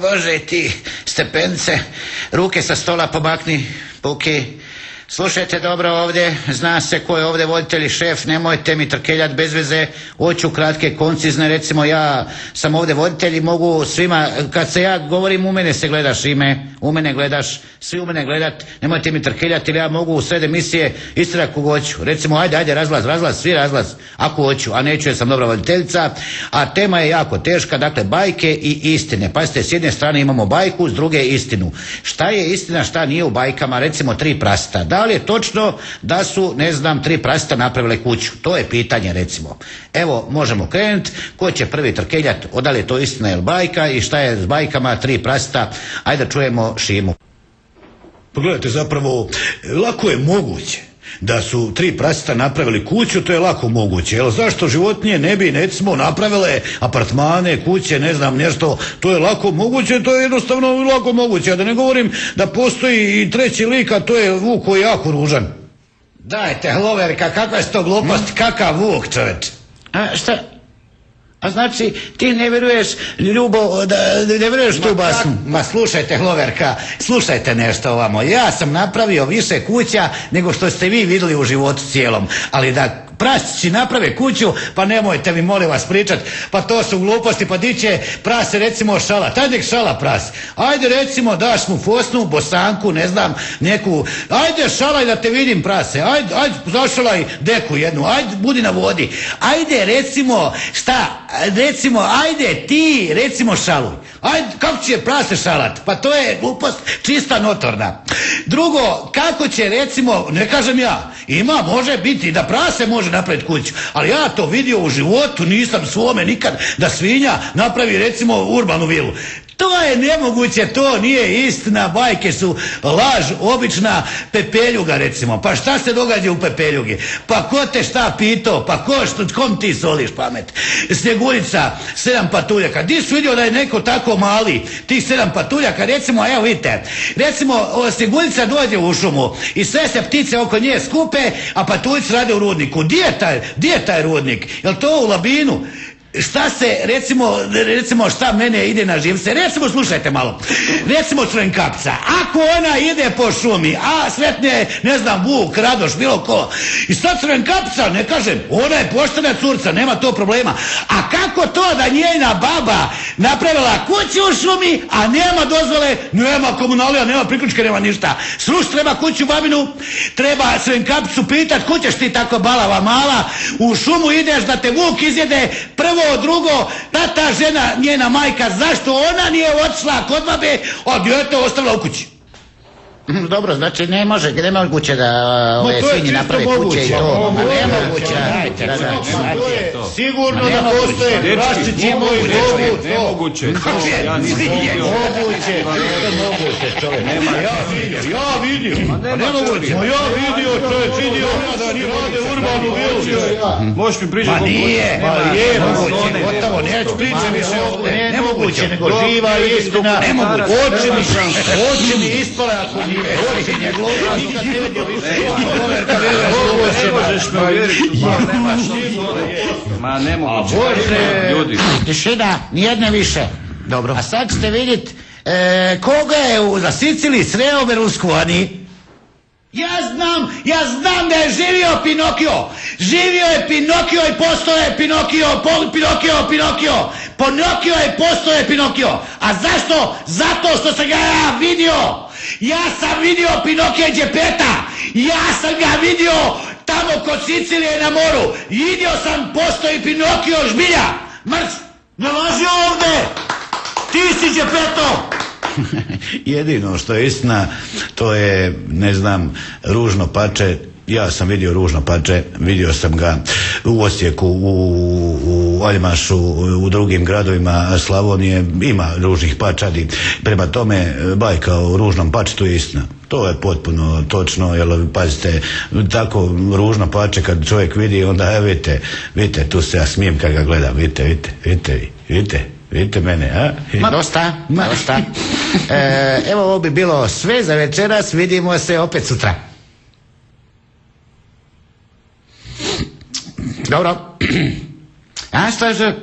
Bože ti, stepence, ruke sa stola pomakni, Puki. Slušajte dobro ovdje, zna se ko je ovdje voditelj i šef, nemojte mi trkeljat bez veze, hoću kratke, koncizne, recimo ja sam ovdje voditelj i mogu svima, kad se ja govorim u mene se gledaš ime, u mene gledaš, svi u mene gledat, nemojte mi trkeljati ili ja mogu u sred emisije istirat kog hoću, recimo ajde razlaz, svi razlaz, ako hoću, a neću jer sam dobra voditeljica, a tema je jako teška, dakle bajke i istine, pazite, s jedne strane imamo bajku, s druge istinu, šta je istina, šta nije u bajkama, recimo Tri prasta, da li je točno da su, ne znam, Tri prasta napravile kuću? To je pitanje, recimo. Evo, možemo krenuti. Ko će prvi trkeljat? Da li je to istina ili bajka i šta je s bajkama Tri prasta? Ajde da čujemo Šimu. Pa gledajte, zapravo, lako je moguće da su Tri prasta napravili kuću, to je lako moguće. Jel zašto životinje ne bi, recimo, napravile apartmane, kuće, ne znam, nešto, to je lako moguće, to je jednostavno lako moguće. A da ne govorim da postoji i treći lik, a to je Vuk koji je jako ružan. Dajte, Hloverka, kakva je to glupost, kakav Vuk, čoveč? A šta? A znači, ti ne vjeruješ, Ljubo, ne vjeruješ tu basnu? Ma slušajte, Hloverka, slušajte nešto ovamo. Ja sam napravio više kuća nego što ste vi vidjeli u životu cijelom. Ali da prasići naprave kuću, pa nemojte mi molim vas pričat, pa to su gluposti, pa di će prase recimo šalat, ajde nek šala pras, ajde recimo daš mu fosnu, bosanku, ne znam, neku, ajde šalaj da te vidim prase, ajde zašalaj deku jednu, ajde budi na vodi, ajde recimo, šta, recimo, ajde ti recimo šaluj, ajde kako će prase šalat, pa to je glupost čista notorna. Drugo, kako će recimo, ne kažem ja, može biti da prase može napraviti kuću, ali ja to vidio u životu, nisam svome nikad da svinja napravi recimo urbanu vilu. To je nemoguće, to nije istina, bajke su laž, obična pepeljuga recimo. Pa šta se događa u pepeljugi? Pa ko te šta pitao? Pa kom ti soliš pamet? Snjeguljica, 7 patuljaka. Di su vidio da je neko tako mali, tih 7 patuljaka? Recimo, evo vidite, recimo Snjeguljica dođe u šumu i sve se ptice oko nje skupe, a patuljci rade u rudniku. Di je taj rudnik? Jel to u Labinu? Šta se, recimo šta mene ide na živce, recimo slušajte malo, recimo Crvenkapca, ako ona ide po šumi, a sretne, ne znam, Vuk, Radoš, bilo ko, i sad Crvenkapca, ne kažem, ona je poštena curca, nema to problema, a kako to da njena baba napravila kuću u šumi, a nema dozvole, nema komunalija, nema priključka, nema ništa, sluš, treba kuću babinu, treba Crvenkapcu pitat, kućeš ti tako balava mala, u šumu ideš da te Vuk izjede, prvo, drugo, ta žena, njena majka, zašto ona nije otišla kod babe, a dijete ostavila u kući? Dobro, znači nemoguće da ove svinje naprave kuće i to. Nemoguće, ajte. Sigurno da postoje praščići koji mogu to. Nemoguće. Ja vidio. Čovječ vidio da rade urbanu vilu. Možeš mi pričati? Ma nije, moguće, gotovo, neću pričati više ovdje. Nemoguće, nego živa istina. Oči mi ispale ako nije. Ma nemoguće. Ljudi. Tišina, nijedne više. Dobro. A sad ćete vidjeti koga je za Siciliji sreo Berlusconi. Ja znam da je živio Pinokio. Živio je Pinokio i postoje Pinokio. Pinokio je postoje Pinokio. A zašto? Zato što sam ga ja vidio. Ja sam vidio Pinokija Đepeta. Ja sam ga vidio tamo kod Sicilije na moru. Vidio sam, postoji Pinokio žbilja. Mrš, ne laži ovdje. Ti si Đepeto. Jedino što je istina, to je, ne znam, Ružno pače. Ja sam vidio Ružno pače, vidio sam ga u Osijeku, u Aljmašu, u drugim gradovima Slavonije, ima ružnih pačadi. Prema tome, bajka o Ružnom pačetu je istina. To je potpuno točno, jer pazite, tako ružno pače kad čovjek vidi, onda vidite, tu se ja smijem kad ga gledam, vidite mene, a? Dosta. Evo ovo bi bilo sve za večeras, vidimo se opet sutra. Dobro. A šta je?